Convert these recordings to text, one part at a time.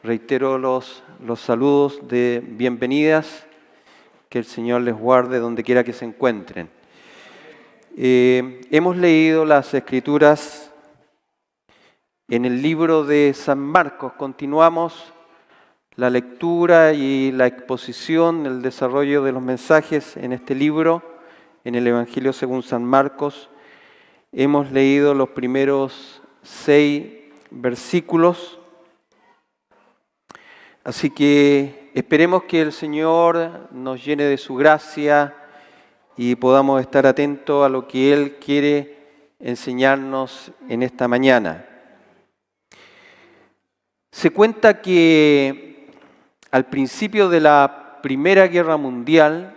Reitero los saludos de bienvenidas, que el Señor les guarde donde quiera que se encuentren. Hemos leído las Escrituras en el libro de San Marcos. Continuamos la lectura y la exposición, el desarrollo de los mensajes en este libro, en el Evangelio según San Marcos. Hemos leído los primeros 6 versículos. Así que esperemos que el Señor nos llene de su gracia y podamos estar atentos a lo que Él quiere enseñarnos en esta mañana. Se cuenta que al principio de la Primera Guerra Mundial,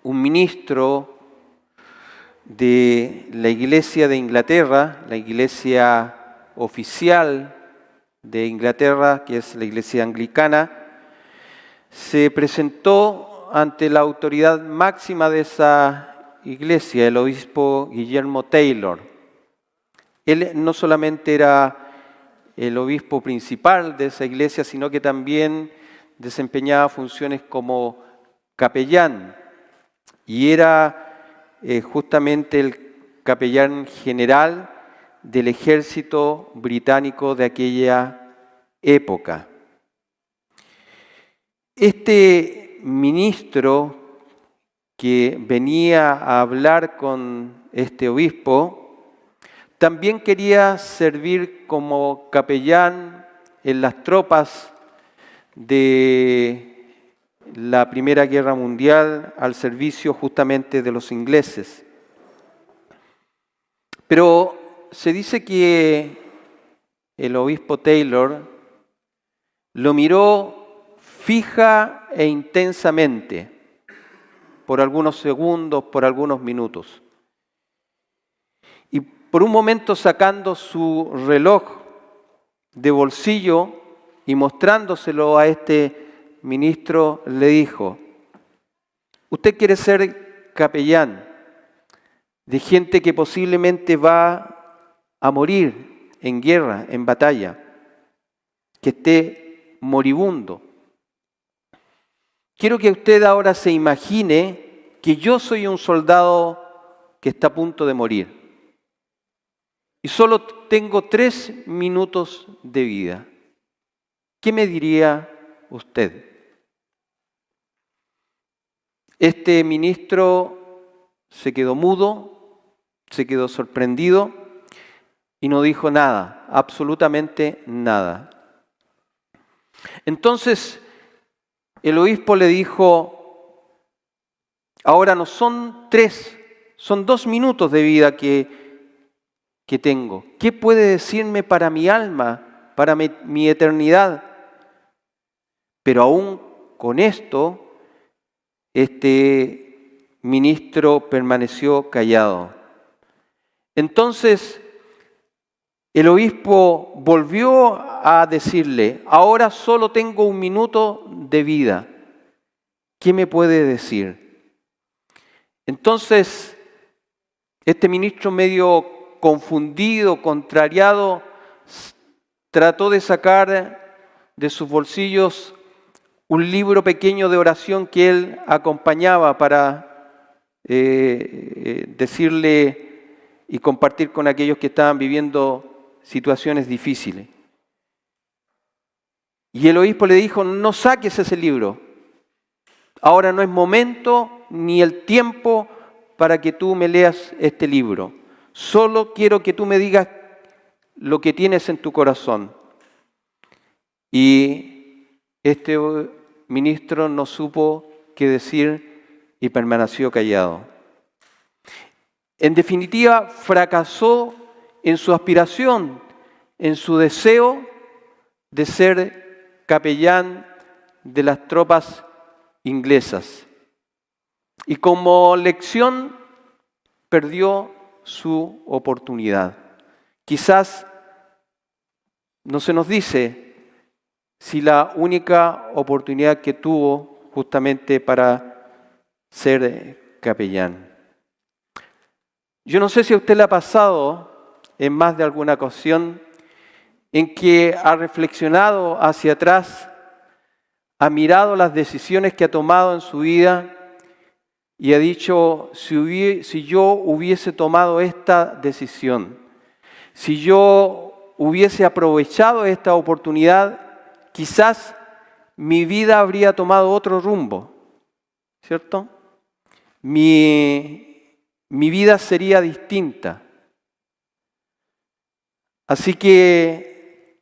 un ministro de la Iglesia de Inglaterra, la iglesia oficial de Inglaterra, que es la iglesia anglicana, se presentó ante la autoridad máxima de esa iglesia, el obispo Guillermo Taylor. Él no solamente era el obispo principal de esa iglesia, sino que también desempeñaba funciones como capellán, y era justamente el capellán general del ejército británico de aquella época. Este ministro que venía a hablar con este obispo también quería servir como capellán en las tropas de la Primera Guerra Mundial al servicio justamente de los ingleses. Pero se dice que el obispo Taylor lo miró fija e intensamente por algunos segundos, por algunos minutos. Y por un momento, sacando su reloj de bolsillo y mostrándoselo a este ministro, le dijo: ¿usted quiere ser capellán de gente que posiblemente va a morir en guerra, en batalla, que esté moribundo? Quiero que usted ahora se imagine que yo soy un soldado que está a punto de morir y solo tengo 3 minutos de vida. ¿Qué me diría usted? Este ministro se quedó mudo, se quedó sorprendido y no dijo nada, absolutamente nada. Entonces el obispo le dijo: ahora no son 3, son 2 minutos de vida que tengo. ¿Qué puede decirme para mi alma, para mi eternidad? Pero aún con esto, este ministro permaneció callado. Entonces el obispo volvió a decirle: ahora solo tengo 1 minuto de vida. ¿Qué me puede decir? Entonces este ministro, medio confundido, contrariado, trató de sacar de sus bolsillos un libro pequeño de oración que él acompañaba para decirle y compartir con aquellos que estaban viviendo situaciones difíciles. Y el obispo le dijo: no saques ese libro. Ahora no es momento ni el tiempo para que tú me leas este libro. Solo quiero que tú me digas lo que tienes en tu corazón. Y este ministro no supo qué decir y permaneció callado. En definitiva, fracasó en su aspiración, en su deseo de ser capellán de las tropas inglesas. Y como lección, perdió su oportunidad. Quizás no se nos dice si la única oportunidad que tuvo justamente para ser capellán. Yo no sé si a usted le ha pasado en más de alguna ocasión en que ha reflexionado hacia atrás, ha mirado las decisiones que ha tomado en su vida y ha dicho, si yo hubiese tomado esta decisión, si yo hubiese aprovechado esta oportunidad, quizás mi vida habría tomado otro rumbo, ¿cierto? Mi vida sería distinta. Así que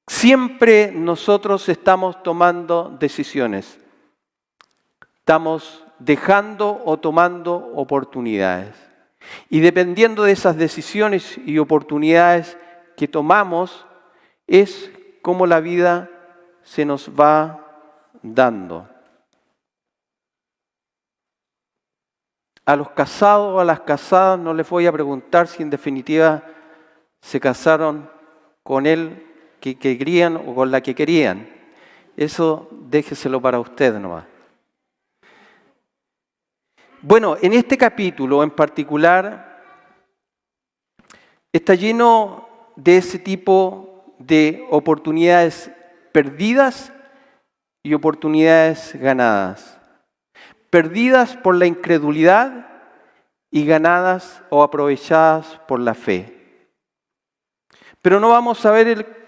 siempre nosotros estamos tomando decisiones. Estamos dejando o tomando oportunidades. Y dependiendo de esas decisiones y oportunidades que tomamos, es como la vida se nos va dando. A los casados o a las casadas no les voy a preguntar si en definitiva se casaron con él que querían o con la que querían. Eso déjeselo para usted nomás. Bueno, en este capítulo en particular está lleno de ese tipo de oportunidades perdidas y oportunidades ganadas. Perdidas por la incredulidad y ganadas o aprovechadas por la fe. Pero no vamos a ver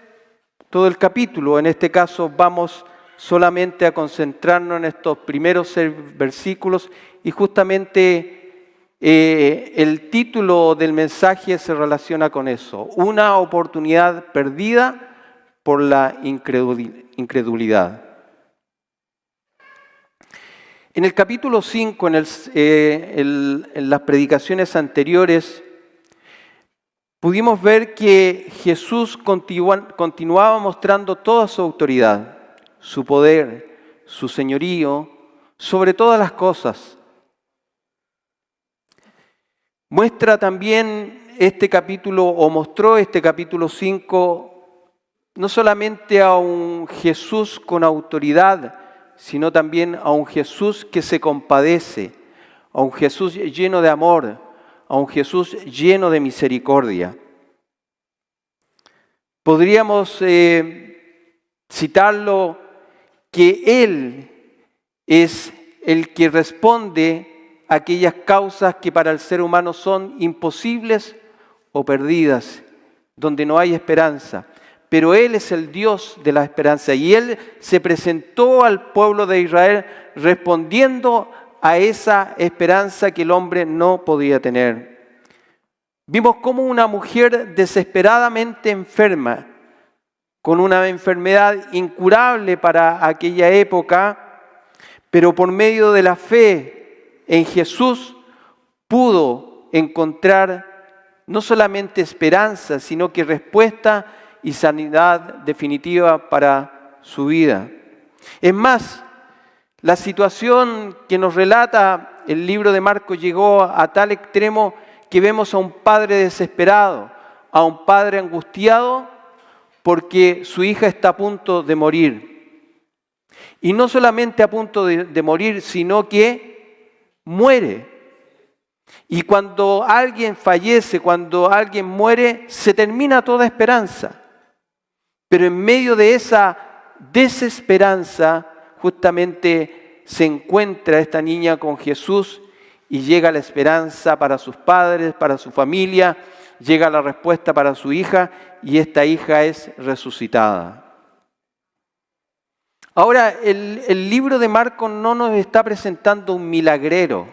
todo el capítulo, en este caso vamos solamente a concentrarnos en estos primeros 6 versículos y justamente el título del mensaje se relaciona con eso, una oportunidad perdida por la incredulidad. En el capítulo 5, en las predicaciones anteriores, pudimos ver que Jesús continuaba mostrando toda su autoridad, su poder, su señorío, sobre todas las cosas. Muestra también este capítulo, o mostró este capítulo 5, no solamente a un Jesús con autoridad, sino también a un Jesús que se compadece, a un Jesús lleno de amor, a un Jesús lleno de misericordia. Podríamos citarlo que Él es el que responde a aquellas causas que para el ser humano son imposibles o perdidas, donde no hay esperanza. Pero Él es el Dios de la esperanza y Él se presentó al pueblo de Israel respondiendo a esa esperanza que el hombre no podía tener. Vimos cómo una mujer desesperadamente enferma, con una enfermedad incurable para aquella época, pero por medio de la fe en Jesús pudo encontrar no solamente esperanza, sino que respuesta y sanidad definitiva para su vida. Es más, la situación que nos relata el libro de Marcos llegó a tal extremo que vemos a un padre desesperado, a un padre angustiado porque su hija está a punto de morir. Y no solamente a punto de morir, sino que muere. Y cuando alguien fallece, cuando alguien muere, se termina toda esperanza. Pero en medio de esa desesperanza, justamente se encuentra esta niña con Jesús y llega la esperanza para sus padres, para su familia, llega la respuesta para su hija y esta hija es resucitada. Ahora, el libro de Marcos no nos está presentando un milagrero,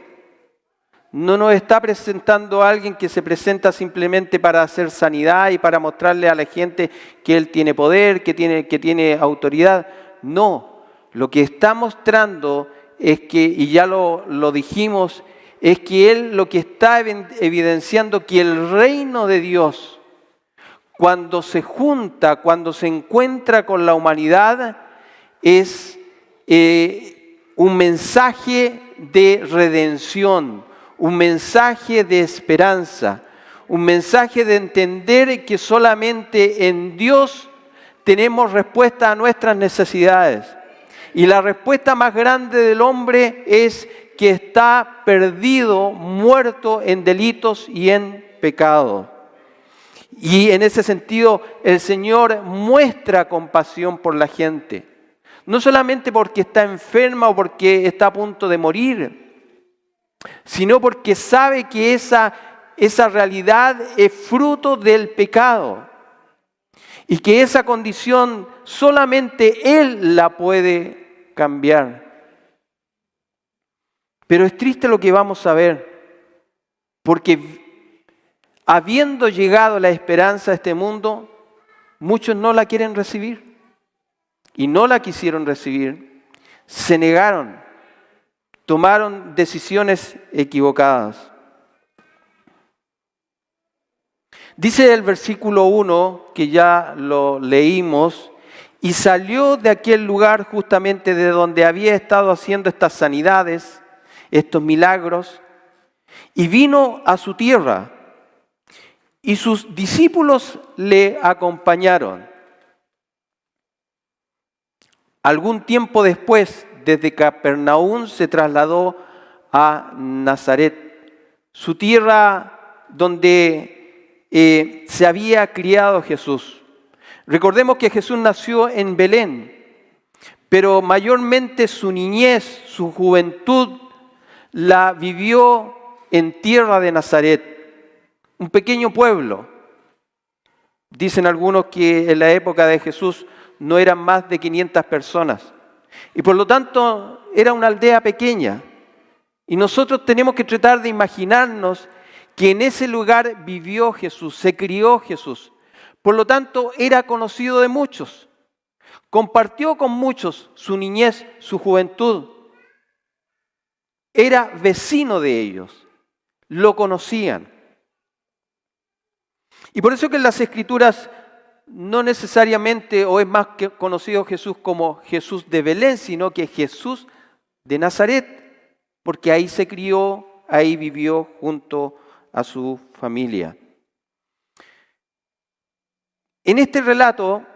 no nos está presentando a alguien que se presenta simplemente para hacer sanidad y para mostrarle a la gente que él tiene poder, que tiene autoridad. No, lo que está mostrando es que, y ya lo dijimos, es que él lo que está evidenciando que el reino de Dios, cuando se junta, cuando se encuentra con la humanidad, es un mensaje de redención, un mensaje de esperanza, un mensaje de entender que solamente en Dios tenemos respuesta a nuestras necesidades. Y la respuesta más grande del hombre es que está perdido, muerto en delitos y en pecado. Y en ese sentido, el Señor muestra compasión por la gente. No solamente porque está enferma o porque está a punto de morir, sino porque sabe que esa realidad es fruto del pecado. Y que esa condición solamente Él la puede cambiar. Pero es triste lo que vamos a ver, porque habiendo llegado la esperanza a este mundo, muchos no la quieren recibir. Y no la quisieron recibir, se negaron, tomaron decisiones equivocadas. Dice el versículo 1, que ya lo leímos, y salió de aquel lugar justamente de donde había estado haciendo estas sanidades, estos milagros, y vino a su tierra, y sus discípulos le acompañaron. Algún tiempo después, desde Capernaum se trasladó a Nazaret, su tierra donde se había criado Jesús. Recordemos que Jesús nació en Belén, pero mayormente su niñez, su juventud, la vivió en tierra de Nazaret, un pequeño pueblo. Dicen algunos que en la época de Jesús no eran más de 500 personas. Y por lo tanto era una aldea pequeña. Y nosotros tenemos que tratar de imaginarnos que en ese lugar vivió Jesús, se crió Jesús. Por lo tanto era conocido de muchos. Compartió con muchos su niñez, su juventud. Era vecino de ellos. Lo conocían. Y por eso que en las Escrituras no necesariamente, o es más que conocido Jesús como Jesús de Belén, sino que Jesús de Nazaret, porque ahí se crió, ahí vivió junto a su familia. En este relato,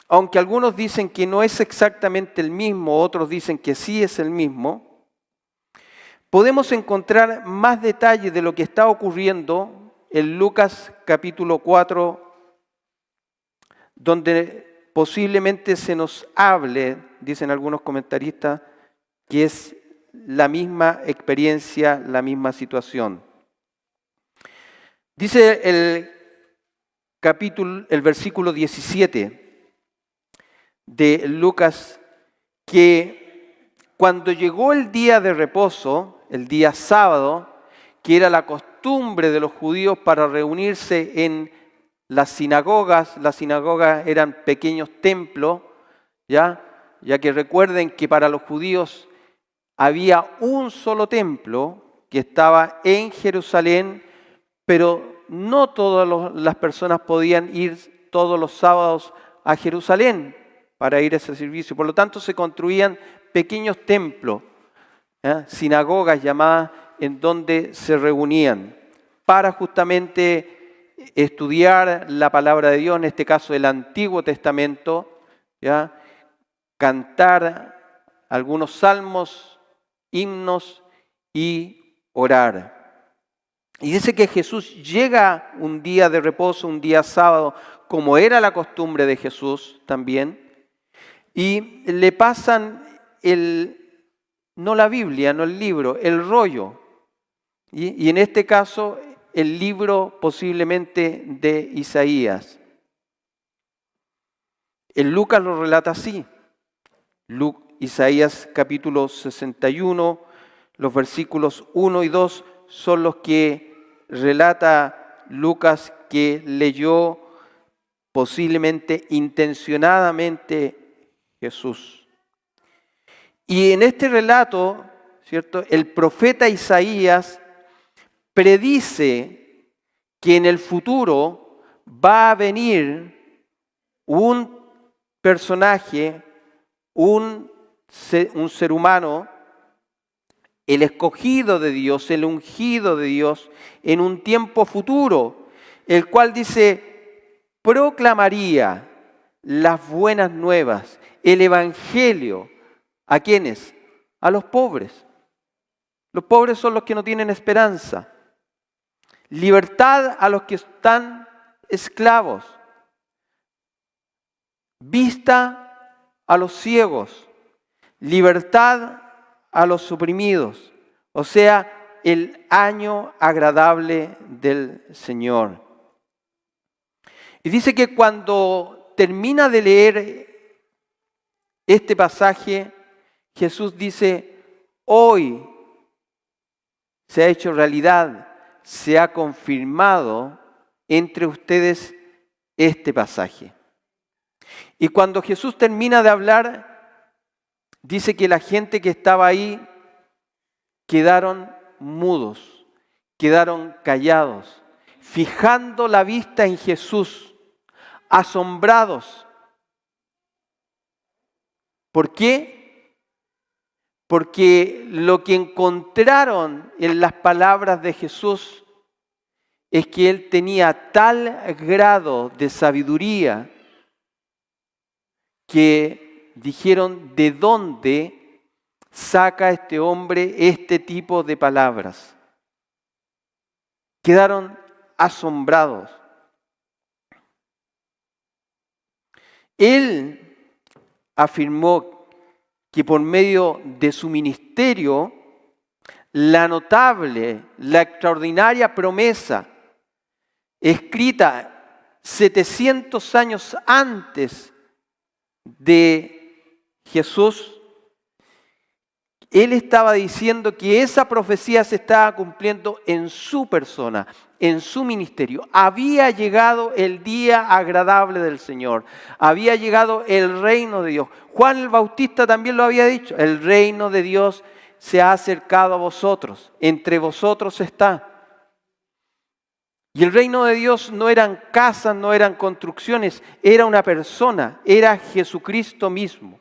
aunque algunos dicen que no es exactamente el mismo, otros dicen que sí es el mismo, podemos encontrar más detalles de lo que está ocurriendo en Lucas capítulo 4, donde posiblemente se nos hable, dicen algunos comentaristas, que es la misma experiencia, la misma situación. Dice el versículo 17 de Lucas, que cuando llegó el día de reposo, el día sábado, que era la costumbre de los judíos para reunirse en las sinagogas eran pequeños templos, ya que recuerden que para los judíos había un solo templo que estaba en Jerusalén, pero no todas las personas podían ir todos los sábados a Jerusalén para ir a ese servicio. Por lo tanto, se construían pequeños templos, sinagogas llamadas, en donde se reunían para justamente estudiar la palabra de Dios, en este caso el Antiguo Testamento, ¿ya? Cantar algunos salmos, himnos y orar. Y dice que Jesús llega un día de reposo, un día sábado, como era la costumbre de Jesús también, y le pasan no la Biblia, no el libro, el rollo. Y en este caso el libro posiblemente de Isaías. En Lucas lo relata así. Isaías capítulo 61, los versículos 1 y 2 son los que relata Lucas, que leyó posiblemente intencionadamente Jesús. Y en este relato, ¿cierto?, el profeta Isaías predice que en el futuro va a venir un personaje, un ser humano, el escogido de Dios, el ungido de Dios, en un tiempo futuro, el cual dice, proclamaría las buenas nuevas, el evangelio. ¿A quiénes? A los pobres. Los pobres son los que no tienen esperanza. Libertad a los que están esclavos, vista a los ciegos, libertad a los oprimidos, o sea, el año agradable del Señor. Y dice que cuando termina de leer este pasaje, Jesús dice, hoy se ha hecho realidad, se ha confirmado entre ustedes este pasaje. Y cuando Jesús termina de hablar, dice que la gente que estaba ahí quedaron mudos, quedaron callados, fijando la vista en Jesús, asombrados. ¿Por qué? Porque lo que encontraron en las palabras de Jesús es que Él tenía tal grado de sabiduría que dijeron, ¿de dónde saca este hombre este tipo de palabras? Quedaron asombrados. Él afirmó que por medio de su ministerio, la notable, la extraordinaria promesa escrita 700 años antes de Jesús, Él estaba diciendo que esa profecía se estaba cumpliendo en su persona, en su ministerio. Había llegado el día agradable del Señor. Había llegado el reino de Dios. Juan el Bautista también lo había dicho. El reino de Dios se ha acercado a vosotros. Entre vosotros está. Y el reino de Dios no eran casas, no eran construcciones. Era una persona. Era Jesucristo mismo.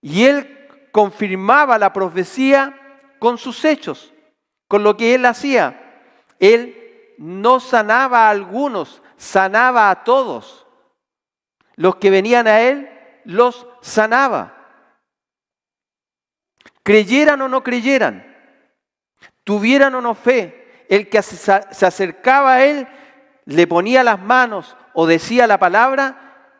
Y Él confirmaba la profecía con sus hechos, con lo que Él hacía. Él no sanaba a algunos, sanaba a todos. Los que venían a Él, los sanaba. Creyeran o no creyeran, tuvieran o no fe, el que se acercaba a Él, le ponía las manos o decía la palabra,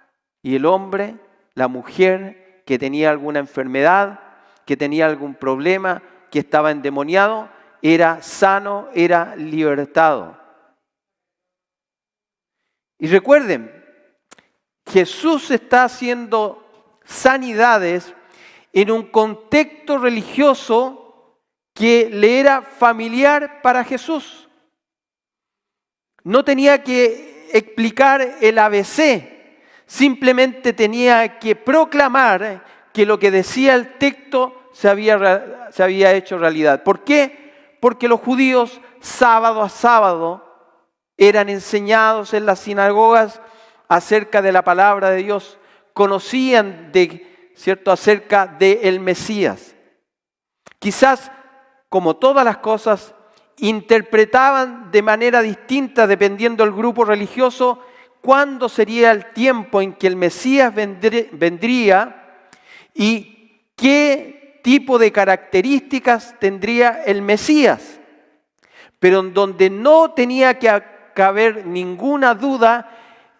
y el hombre, la mujer que tenía alguna enfermedad, que tenía algún problema, que estaba endemoniado, era sano, era libertado. Y recuerden, Jesús está haciendo sanidades en un contexto religioso que le era familiar para Jesús. No tenía que explicar el ABC, simplemente tenía que proclamar que lo que decía el texto se había hecho realidad. ¿Por qué? Porque los judíos sábado a sábado eran enseñados en las sinagogas acerca de la palabra de Dios, conocían acerca del Mesías. Quizás, como todas las cosas, interpretaban de manera distinta, dependiendo del grupo religioso, cuándo sería el tiempo en que el Mesías vendría y qué tipo de características tendría el Mesías. Pero en donde no tenía que caber ninguna duda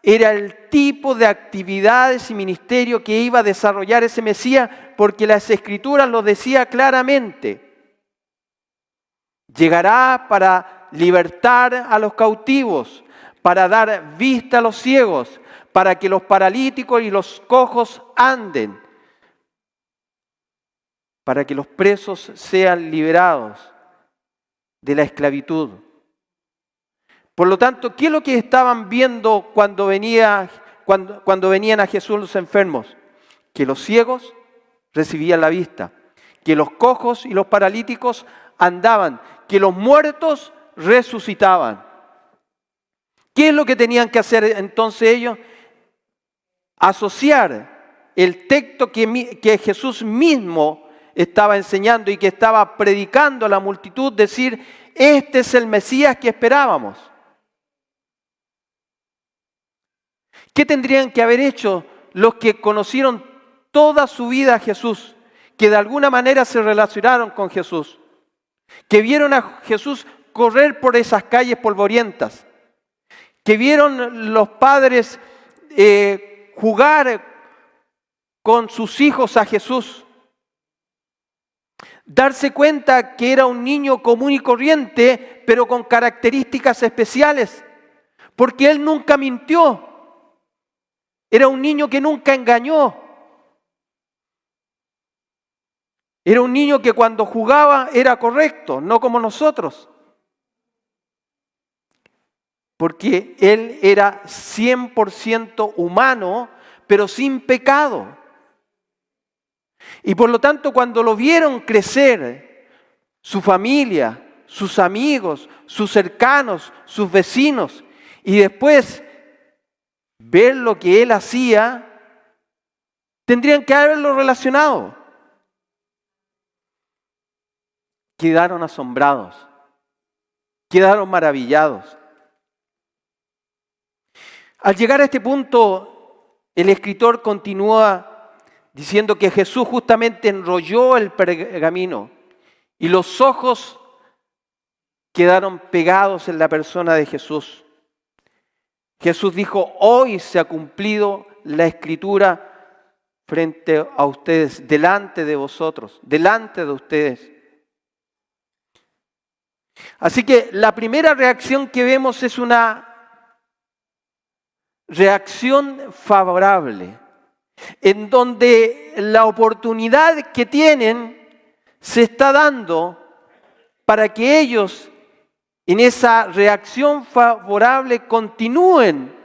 era el tipo de actividades y ministerio que iba a desarrollar ese Mesías, porque las Escrituras lo decía claramente. Llegará para libertar a los cautivos, para dar vista a los ciegos, para que los paralíticos y los cojos anden, para que los presos sean liberados de la esclavitud. Por lo tanto, ¿qué es lo que estaban viendo cuando venían a Jesús los enfermos? Que los ciegos recibían la vista, que los cojos y los paralíticos andaban, que los muertos resucitaban. ¿Qué es lo que tenían que hacer entonces ellos? Asociar el texto que Jesús mismo estaba enseñando y que estaba predicando a la multitud, decir, este es el Mesías que esperábamos. ¿Qué tendrían que haber hecho los que conocieron toda su vida a Jesús, que de alguna manera se relacionaron con Jesús, que vieron a Jesús correr por esas calles polvorientas, que vieron los padres jugar con sus hijos a Jesús, darse cuenta que era un niño común y corriente, pero con características especiales, porque él nunca mintió. Era un niño que nunca engañó. Era un niño que cuando jugaba era correcto, no como nosotros. Porque él era 100% humano, pero sin pecado. Y por lo tanto, cuando lo vieron crecer, su familia, sus amigos, sus cercanos, sus vecinos, y después ver lo que él hacía, tendrían que haberlo relacionado. Quedaron asombrados, quedaron maravillados. Al llegar a este punto, el escritor continúa diciendo que Jesús justamente enrolló el pergamino y los ojos quedaron pegados en la persona de Jesús. Jesús dijo: hoy se ha cumplido la escritura frente a ustedes, delante de vosotros, delante de ustedes. Así que la primera reacción que vemos es una reacción favorable, en donde la oportunidad que tienen se está dando para que ellos en esa reacción favorable continúen,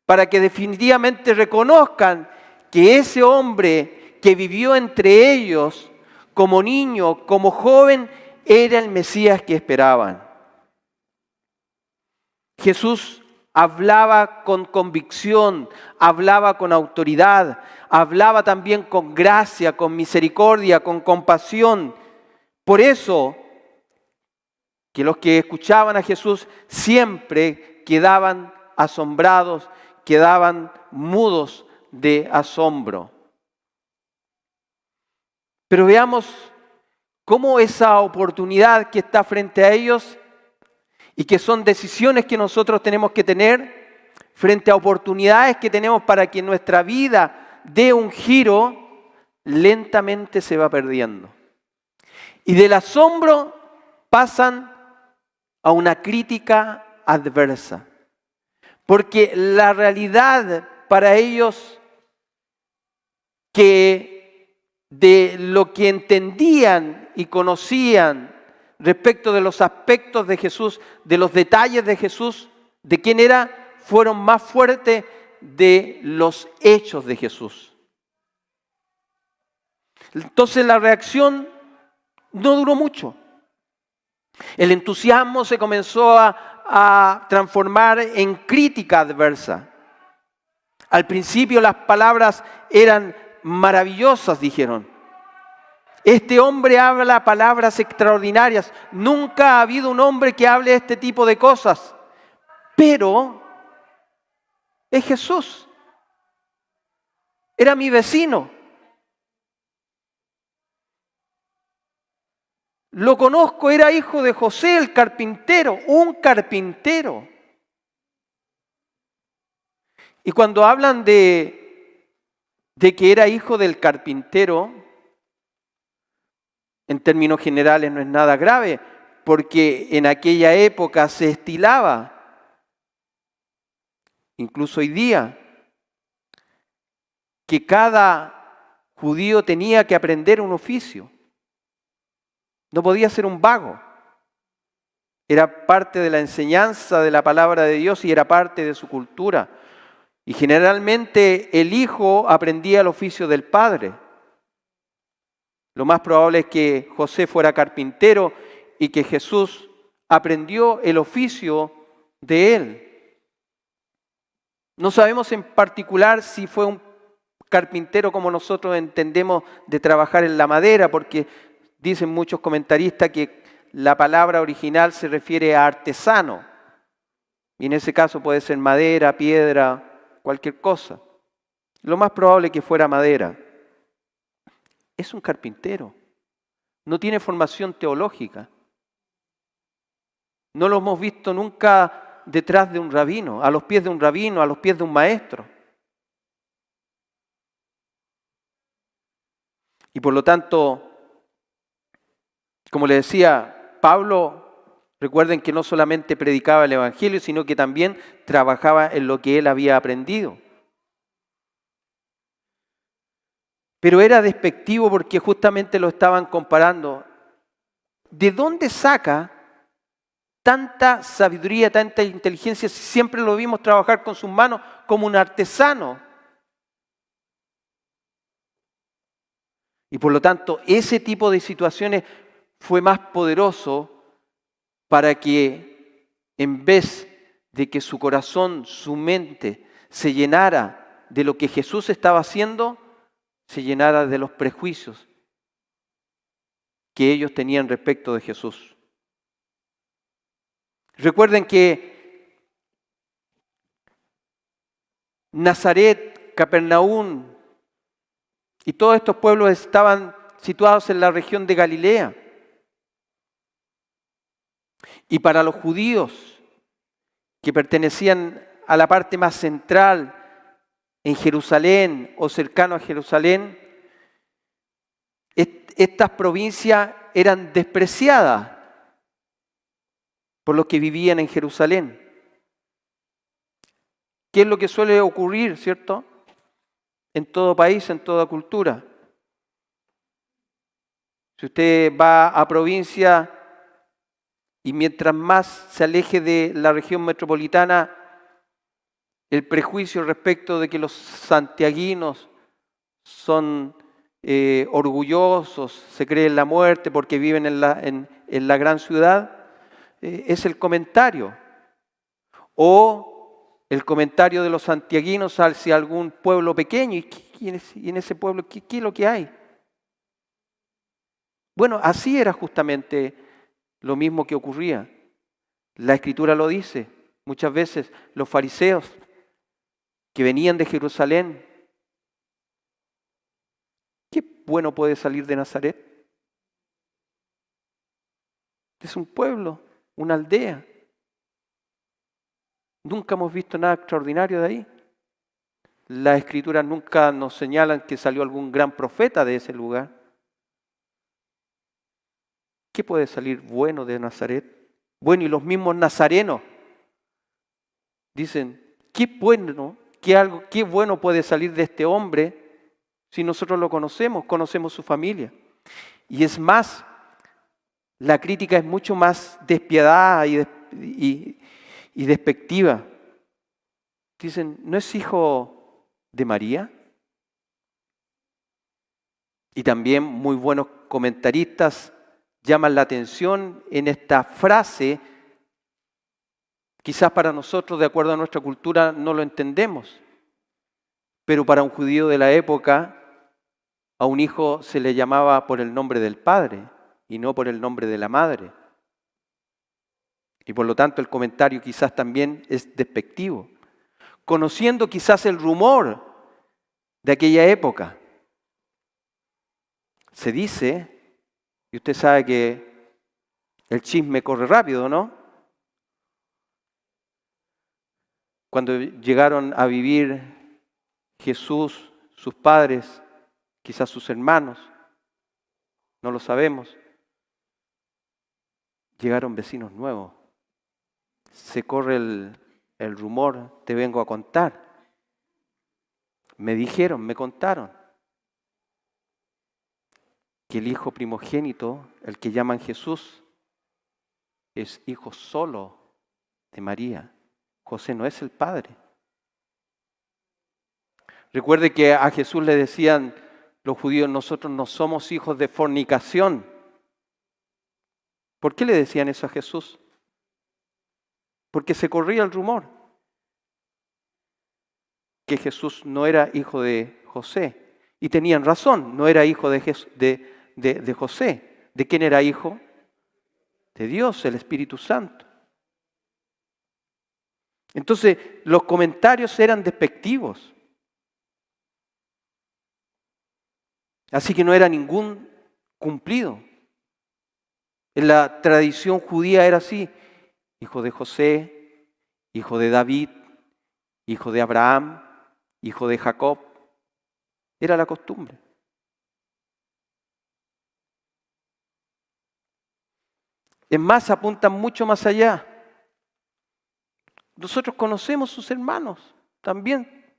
para que definitivamente reconozcan que ese hombre que vivió entre ellos como niño, como joven, era el Mesías que esperaban. Jesús hablaba con convicción, hablaba con autoridad, hablaba también con gracia, con misericordia, con compasión. Por eso, que los que escuchaban a Jesús siempre quedaban asombrados, quedaban mudos de asombro. Pero veamos cómo esa oportunidad que está frente a ellos y que son decisiones que nosotros tenemos que tener frente a oportunidades que tenemos para que nuestra vida dé un giro, lentamente se va perdiendo. Y del asombro pasan a una crítica adversa. Porque la realidad para ellos que de lo que entendían y conocían respecto de los aspectos de Jesús, de los detalles de Jesús, de quién era, fueron más fuertes de los hechos de Jesús. Entonces la reacción no duró mucho. El entusiasmo se comenzó a transformar en crítica adversa. Al principio las palabras eran maravillosas, dijeron. Este hombre habla palabras extraordinarias. Nunca ha habido un hombre que hable este tipo de cosas. Pero es Jesús. Era mi vecino. Lo conozco, era hijo de José, el carpintero, un carpintero. Y cuando hablan de que era hijo del carpintero, en términos generales no es nada grave, porque en aquella época se estilaba, incluso hoy día, que cada judío tenía que aprender un oficio. No podía ser un vago. Era parte de la enseñanza de la palabra de Dios y era parte de su cultura. Y generalmente el hijo aprendía el oficio del padre. Lo más probable es que José fuera carpintero y que Jesús aprendió el oficio de él. No sabemos en particular si fue un carpintero como nosotros entendemos de trabajar en la madera, porque dicen muchos comentaristas que la palabra original se refiere a artesano. Y en ese caso puede ser madera, piedra, cualquier cosa. Lo más probable es que fuera madera. Es un carpintero. No tiene formación teológica. No lo hemos visto nunca detrás de un rabino, a los pies de un rabino, a los pies de un maestro. Y por lo tanto, como le decía, Pablo, recuerden que no solamente predicaba el Evangelio, sino que también trabajaba en lo que él había aprendido. Pero era despectivo porque justamente lo estaban comparando. ¿De dónde saca tanta sabiduría, tanta inteligencia si siempre lo vimos trabajar con sus manos como un artesano? Y por lo tanto, ese tipo de situaciones fue más poderoso para que en vez de que su corazón, su mente se llenara de lo que Jesús estaba haciendo, se llenara de los prejuicios que ellos tenían respecto de Jesús. Recuerden que Nazaret, Capernaum y todos estos pueblos estaban situados en la región de Galilea. Y para los judíos que pertenecían a la parte más central en Jerusalén o cercano a Jerusalén, estas provincias eran despreciadas por los que vivían en Jerusalén. ¿Qué es lo que suele ocurrir, cierto? En todo país, en toda cultura. Si usted va a provincia y mientras más se aleje de la región metropolitana, el prejuicio respecto de que los santiaguinos son orgullosos, se creen la muerte porque viven en la gran ciudad, es el comentario. O el comentario de los santiaguinos hacia algún pueblo pequeño. ¿Y en ese pueblo qué es lo que hay? Bueno, así era justamente lo mismo que ocurría. La Escritura lo dice. Muchas veces los fariseos que venían de Jerusalén, ¿qué bueno puede salir de Nazaret? Es un pueblo, una aldea. Nunca hemos visto nada extraordinario de ahí. Las Escrituras nunca nos señalan que salió algún gran profeta de ese lugar. ¿Qué puede salir bueno de Nazaret? Bueno, y los mismos nazarenos dicen, qué bueno puede salir de este hombre si nosotros lo conocemos su familia. Y es más, la crítica es mucho más despiadada y despectiva. Dicen, ¿no es hijo de María? Y también muy buenos comentaristas llaman la atención en esta frase. Quizás para nosotros, de acuerdo a nuestra cultura, no lo entendemos. Pero para un judío de la época, a un hijo se le llamaba por el nombre del padre y no por el nombre de la madre. Y por lo tanto el comentario quizás también es despectivo. Conociendo quizás el rumor de aquella época, se dice, y usted sabe que el chisme corre rápido, ¿no? Cuando llegaron a vivir Jesús, sus padres, quizás sus hermanos, no lo sabemos, llegaron vecinos nuevos. Se corre el rumor, te vengo a contar. Me dijeron, me contaron, que el hijo primogénito, el que llaman Jesús, es hijo solo de María. José no es el padre. Recuerde que a Jesús le decían los judíos, nosotros no somos hijos de fornicación. ¿Por qué le decían eso a Jesús? Porque se corría el rumor que Jesús no era hijo de José. Y tenían razón, no era hijo de José. ¿De quién era hijo? De Dios, el Espíritu Santo. Entonces, los comentarios eran despectivos. Así que no era ningún cumplido. En la tradición judía era así, hijo de José, hijo de David, hijo de Abraham, hijo de Jacob. Era la costumbre. Es más, apuntan mucho más allá. Nosotros conocemos sus hermanos también.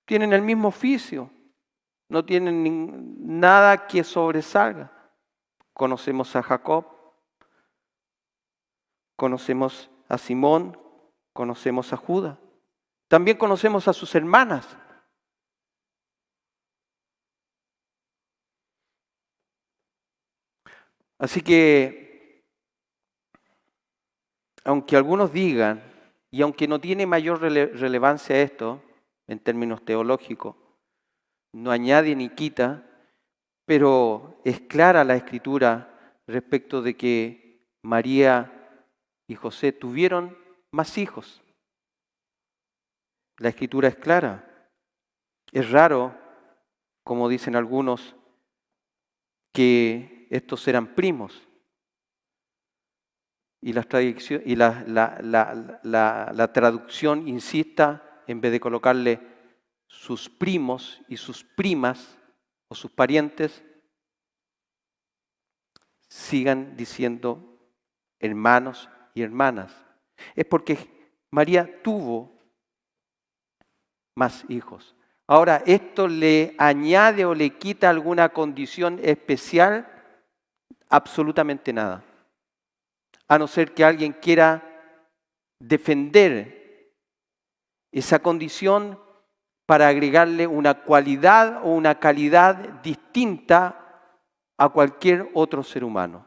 Tienen el mismo oficio. No tienen nada que sobresalga. Conocemos a Jacob. Conocemos a Simón. Conocemos a Judas. También conocemos a sus hermanas. Así que, aunque algunos digan, y aunque no tiene mayor relevancia esto, en términos teológicos, no añade ni quita, pero es clara la Escritura respecto de que María y José tuvieron más hijos. La Escritura es clara. Es raro, como dicen algunos, que estos eran primos. Y la traducción insista, en vez de colocarle sus primos y sus primas o sus parientes, sigan diciendo hermanos y hermanas. Es porque María tuvo más hijos. Ahora, ¿esto le añade o le quita alguna condición especial? Absolutamente nada. A no ser que alguien quiera defender esa condición para agregarle una cualidad o una calidad distinta a cualquier otro ser humano.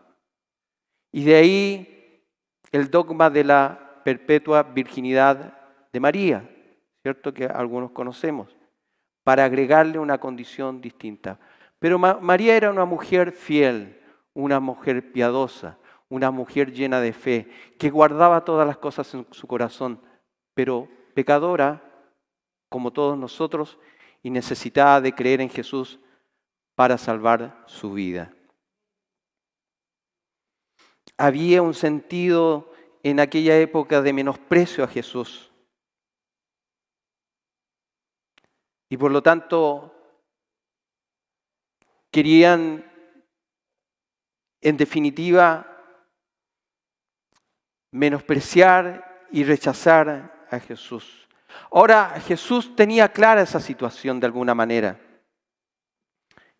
Y de ahí el dogma de la perpetua virginidad de María, ¿cierto? Que algunos conocemos, para agregarle una condición distinta. Pero María era una mujer fiel, una mujer piadosa, una mujer llena de fe, que guardaba todas las cosas en su corazón, pero pecadora, como todos nosotros, y necesitada de creer en Jesús para salvar su vida. Había un sentido en aquella época de menosprecio a Jesús. Y por lo tanto, querían, en definitiva, menospreciar y rechazar a Jesús. Ahora, Jesús tenía clara esa situación de alguna manera,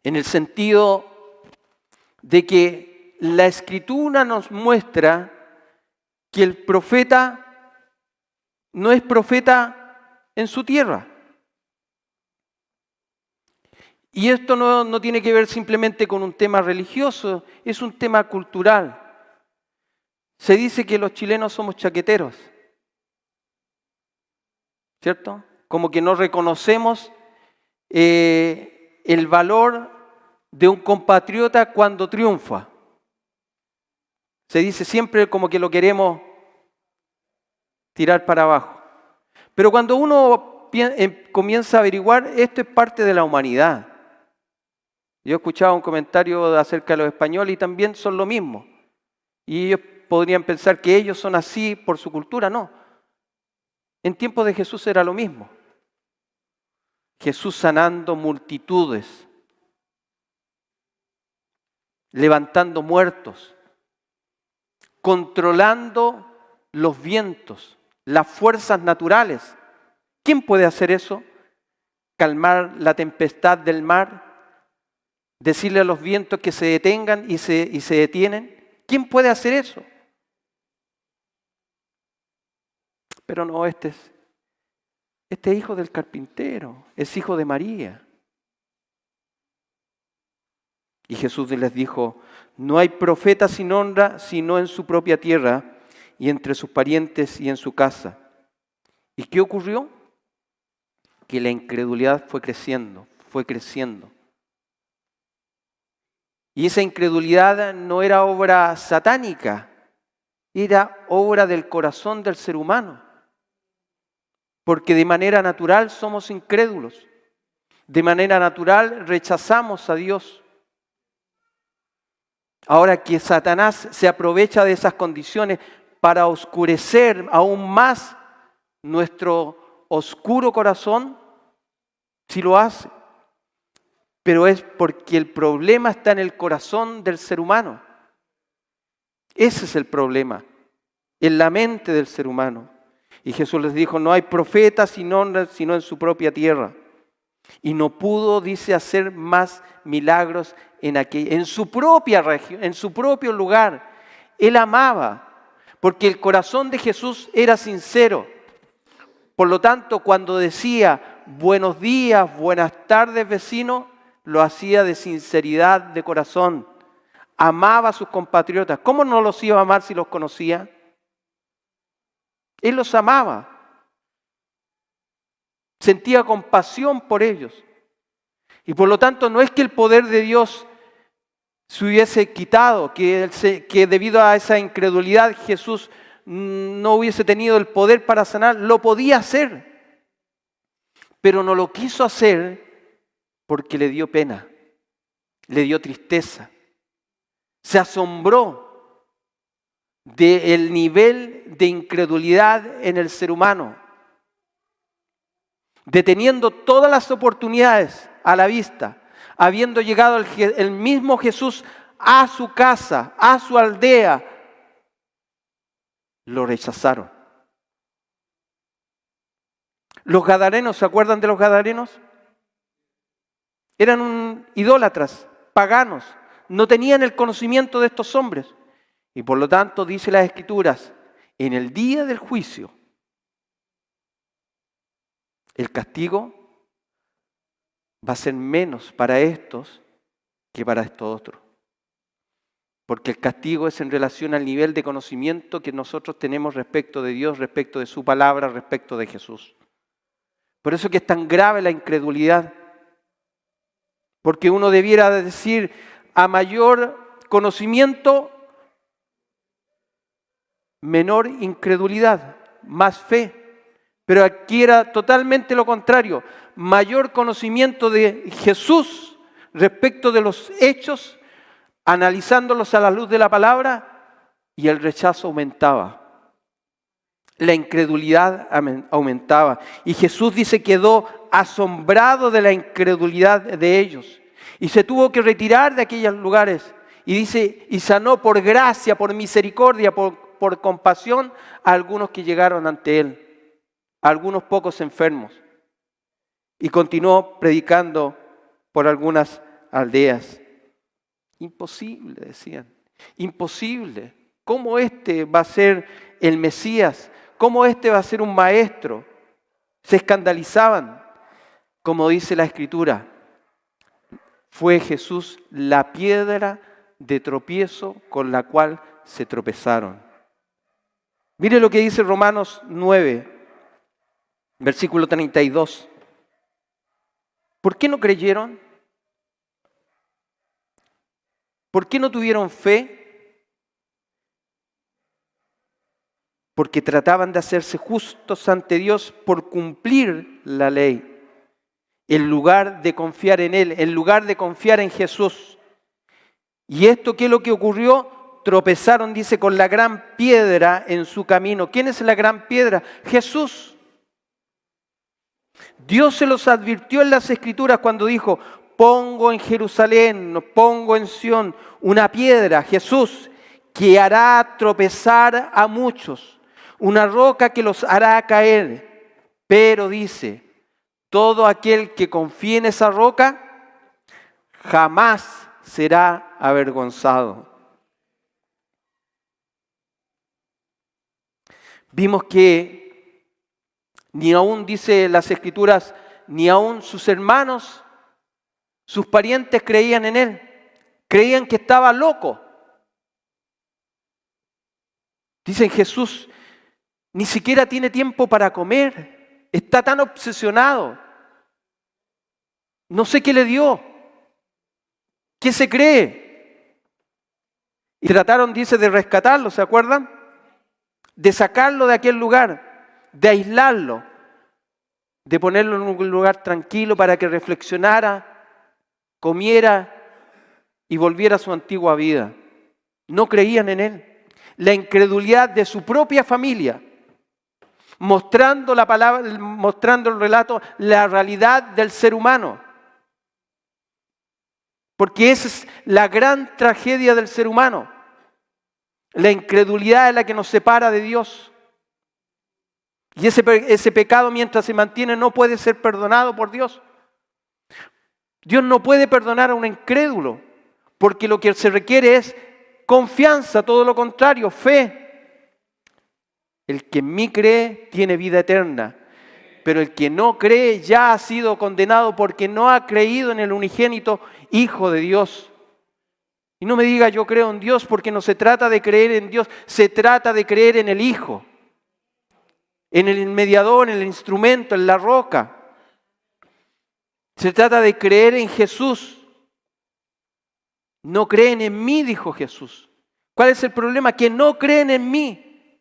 en el sentido de que la Escritura nos muestra que el profeta no es profeta en su tierra. Y esto no tiene que ver simplemente con un tema religioso, es un tema cultural. Se dice que los chilenos somos chaqueteros, ¿cierto? Como que no reconocemos el valor de un compatriota cuando triunfa. Se dice siempre como que lo queremos tirar para abajo. Pero cuando uno comienza a averiguar, esto es parte de la humanidad. Yo escuchaba un comentario acerca de los españoles y también son lo mismo. Y ellos podrían pensar que ellos son así por su cultura. No. En tiempos de Jesús era lo mismo. Jesús sanando multitudes, levantando muertos, controlando los vientos, las fuerzas naturales. ¿Quién puede hacer eso? Calmar la tempestad del mar, decirle a los vientos que se detengan y se detienen. ¿Quién puede hacer eso? Pero no, este es hijo del carpintero, es hijo de María. Y Jesús les dijo, no hay profeta sin honra sino en su propia tierra y entre sus parientes y en su casa. ¿Y qué ocurrió? Que la incredulidad fue creciendo, fue creciendo. Y esa incredulidad no era obra satánica, era obra del corazón del ser humano. Porque de manera natural somos incrédulos. De manera natural rechazamos a Dios. Ahora que Satanás se aprovecha de esas condiciones para oscurecer aún más nuestro oscuro corazón? Sí lo hace, pero es porque el problema está en el corazón del ser humano. Ese es el problema, en la mente del ser humano. Y Jesús les dijo, no hay profeta sino en su propia tierra. Y no pudo, dice, hacer más milagros en su propia región, en su propio lugar. Él amaba, porque el corazón de Jesús era sincero. Por lo tanto, cuando decía, buenos días, buenas tardes, vecino, lo hacía de sinceridad de corazón. Amaba a sus compatriotas. ¿Cómo no los iba a amar si los conocía? Él los amaba. Sentía compasión por ellos. Y por lo tanto no es que el poder de Dios se hubiese quitado, que debido a esa incredulidad Jesús no hubiese tenido el poder para sanar. Lo podía hacer, pero no lo quiso hacer porque le dio pena, le dio tristeza. Se asombró del nivel de incredulidad en el ser humano, deteniendo todas las oportunidades a la vista, habiendo llegado el mismo Jesús a su casa, a su aldea, lo rechazaron. Los gadarenos, ¿se acuerdan de los gadarenos? Eran idólatras, paganos, no tenían el conocimiento de estos hombres. Y por lo tanto, dice las Escrituras, en el día del juicio, el castigo va a ser menos para estos que para estos otros. Porque el castigo es en relación al nivel de conocimiento que nosotros tenemos respecto de Dios, respecto de su palabra, respecto de Jesús. Por eso que es tan grave la incredulidad. Porque uno debiera decir, a mayor conocimiento, menor incredulidad, más fe. Pero aquí era totalmente lo contrario. Mayor conocimiento de Jesús respecto de los hechos, analizándolos a la luz de la palabra, y el rechazo aumentaba. La incredulidad aumentaba. Y Jesús dice quedó asombrado de la incredulidad de ellos. Y se tuvo que retirar de aquellos lugares. Y dice, y sanó por gracia, por misericordia, por compasión a algunos que llegaron ante Él. A algunos pocos enfermos. Y continuó predicando por algunas aldeas. Imposible, decían. Imposible. ¿Cómo este va a ser el Mesías? ¿Cómo este va a ser un maestro? Se escandalizaban. Como dice la Escritura, fue Jesús la piedra de tropiezo con la cual se tropezaron. Mire lo que dice Romanos 9, versículo 32. ¿Por qué no creyeron? ¿Por qué no tuvieron fe? Porque trataban de hacerse justos ante Dios por cumplir la ley, en lugar de confiar en Él, en lugar de confiar en Jesús. ¿Y esto qué es lo que ocurrió? Tropezaron, dice, con la gran piedra en su camino. ¿Quién es la gran piedra? Jesús. Dios se los advirtió en las Escrituras cuando dijo, pongo en Jerusalén, pongo en Sión una piedra, Jesús, que hará tropezar a muchos. Una roca que los hará caer. Pero dice, todo aquel que confíe en esa roca jamás será avergonzado. Vimos que ni aún, dice las Escrituras, ni aún sus hermanos, sus parientes creían en él. Creían que estaba loco. Dicen, Jesús ni siquiera tiene tiempo para comer. Está tan obsesionado. No sé qué le dio. ¿Qué se cree? Y trataron, dice, de rescatarlo, ¿se acuerdan? De sacarlo de aquel lugar, de aislarlo, de ponerlo en un lugar tranquilo para que reflexionara, comiera y volviera a su antigua vida. No creían en él. la incredulidad de su propia familia, mostrando mostrando el relato, la realidad del ser humano. Porque esa es la gran tragedia del ser humano. La incredulidad es la que nos separa de Dios. Y ese pecado, mientras se mantiene, no puede ser perdonado por Dios. Dios no puede perdonar a un incrédulo, porque lo que se requiere es confianza, todo lo contrario, fe. El que en mí cree tiene vida eterna, pero el que no cree ya ha sido condenado porque no ha creído en el unigénito Hijo de Dios. Y no me diga yo creo en Dios, porque no se trata de creer en Dios, se trata de creer en el Hijo, en el mediador, en el instrumento, en la roca. Se trata de creer en Jesús. No creen en mí, dijo Jesús. ¿Cuál es el problema? Que no creen en mí.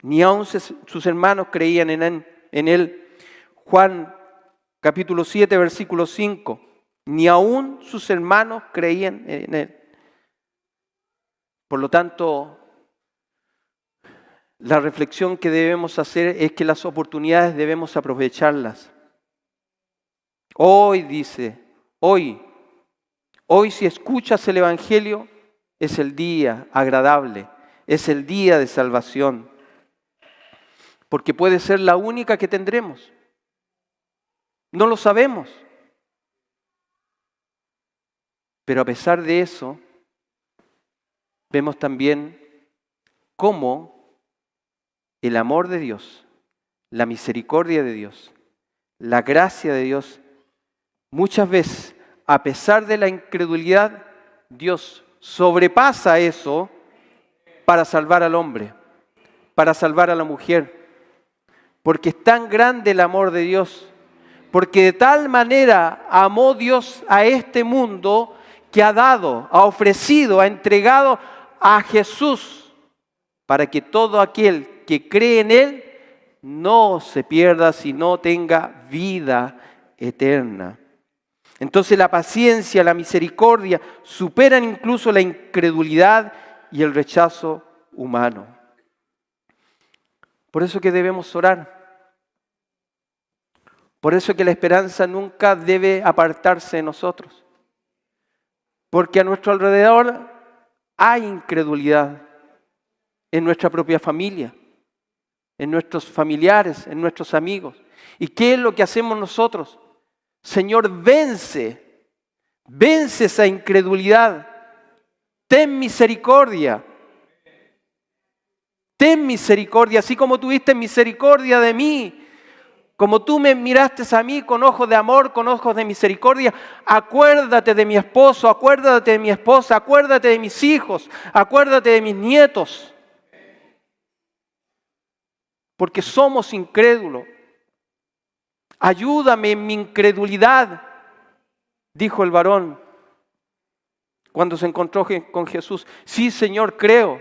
Ni aun sus hermanos creían en él. Juan capítulo 7, versículo 5. Ni aun sus hermanos creían en él. Por lo tanto, la reflexión que debemos hacer es que las oportunidades debemos aprovecharlas. Hoy dice, hoy si escuchas el Evangelio, es el día agradable, es el día de salvación, porque puede ser la única que tendremos. No lo sabemos. Pero a pesar de eso, vemos también cómo el amor de Dios, la misericordia de Dios, la gracia de Dios, muchas veces, a pesar de la incredulidad, Dios sobrepasa eso para salvar al hombre, para salvar a la mujer. Porque es tan grande el amor de Dios, porque de tal manera amó Dios a este mundo que ha dado, ha ofrecido, ha entregado a Jesús para que todo aquel que cree en Él no se pierda, sino tenga vida eterna. Entonces la paciencia, la misericordia superan incluso la incredulidad y el rechazo humano. Por eso que debemos orar. Por eso que la esperanza nunca debe apartarse de nosotros. Porque a nuestro alrededor hay incredulidad en nuestra propia familia, en nuestros familiares, en nuestros amigos. ¿Y qué es lo que hacemos nosotros? Señor, vence esa incredulidad. Ten misericordia. Ten misericordia, así como tuviste misericordia de mí. Como tú me miraste a mí con ojos de amor, con ojos de misericordia, acuérdate de mi esposo, acuérdate de mi esposa, acuérdate de mis hijos, acuérdate de mis nietos. Porque somos incrédulos. Ayúdame en mi incredulidad, dijo el varón cuando se encontró con Jesús. Sí, Señor, creo.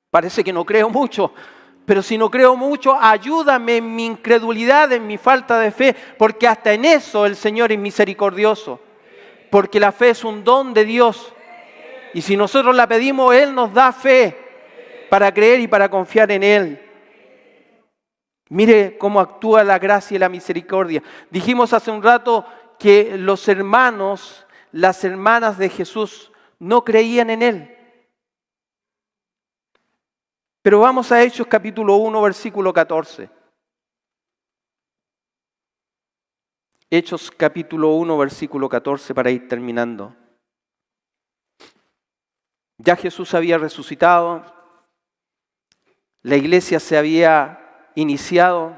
Parece que no creo mucho. Pero si no creo mucho, ayúdame en mi incredulidad, en mi falta de fe, porque hasta en eso el Señor es misericordioso. Porque la fe es un don de Dios. Y si nosotros la pedimos, Él nos da fe para creer y para confiar en Él. Mire cómo actúa la gracia y la misericordia. Dijimos hace un rato que los hermanos, las hermanas de Jesús no creían en Él. Pero vamos a Hechos capítulo 1, versículo 14. Hechos capítulo 1, versículo 14 para ir terminando. Ya Jesús había resucitado, la iglesia se había iniciado,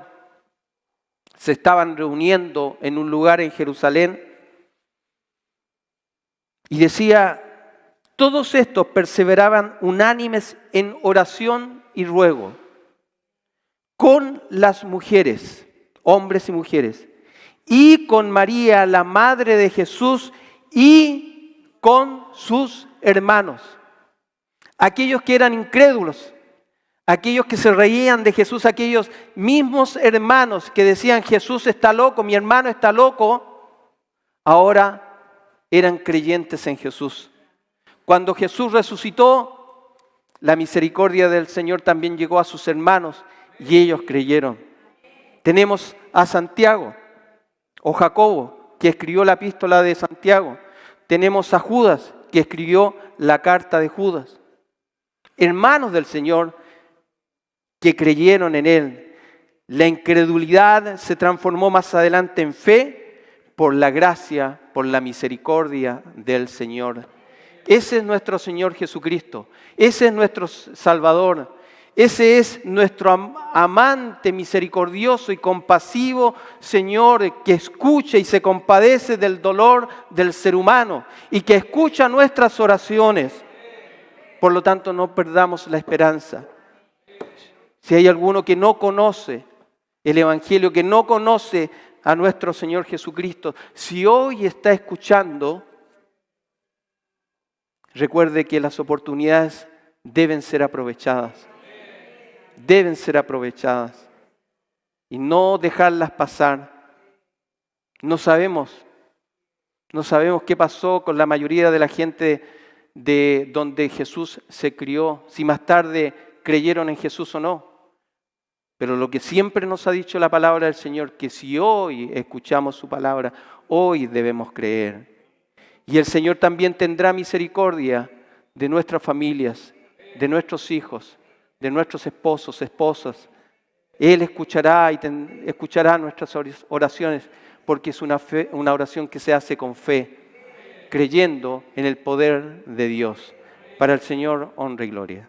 se estaban reuniendo en un lugar en Jerusalén y decía, todos estos perseveraban unánimes en oración y ruego con las mujeres, hombres y mujeres, y con María, la madre de Jesús, y con sus hermanos. Aquellos que eran incrédulos, aquellos que se reían de Jesús, aquellos mismos hermanos que decían Jesús está loco, mi hermano está loco, ahora eran creyentes en Jesús. Cuando Jesús resucitó, la misericordia del Señor también llegó a sus hermanos y ellos creyeron. Tenemos a Santiago o Jacobo, que escribió la epístola de Santiago. Tenemos a Judas, que escribió la carta de Judas. Hermanos del Señor que creyeron en Él. La incredulidad se transformó más adelante en fe por la gracia, por la misericordia del Señor. Ese es nuestro Señor Jesucristo. Ese es nuestro Salvador. Ese es nuestro amante misericordioso y compasivo Señor, que escucha y se compadece del dolor del ser humano y que escucha nuestras oraciones. Por lo tanto, no perdamos la esperanza. Si hay alguno que no conoce el Evangelio, que no conoce a nuestro Señor Jesucristo, si hoy está escuchando, recuerde que las oportunidades deben ser aprovechadas. Deben ser aprovechadas y no dejarlas pasar. No sabemos qué pasó con la mayoría de la gente de donde Jesús se crió, si más tarde creyeron en Jesús o no. Pero lo que siempre nos ha dicho la palabra del Señor, que si hoy escuchamos su palabra, hoy debemos creer. Y el Señor también tendrá misericordia de nuestras familias, de nuestros hijos, de nuestros esposos, esposas. Él escuchará y escuchará nuestras oraciones, porque es una oración que se hace con fe, creyendo en el poder de Dios. Para el Señor, honra y gloria.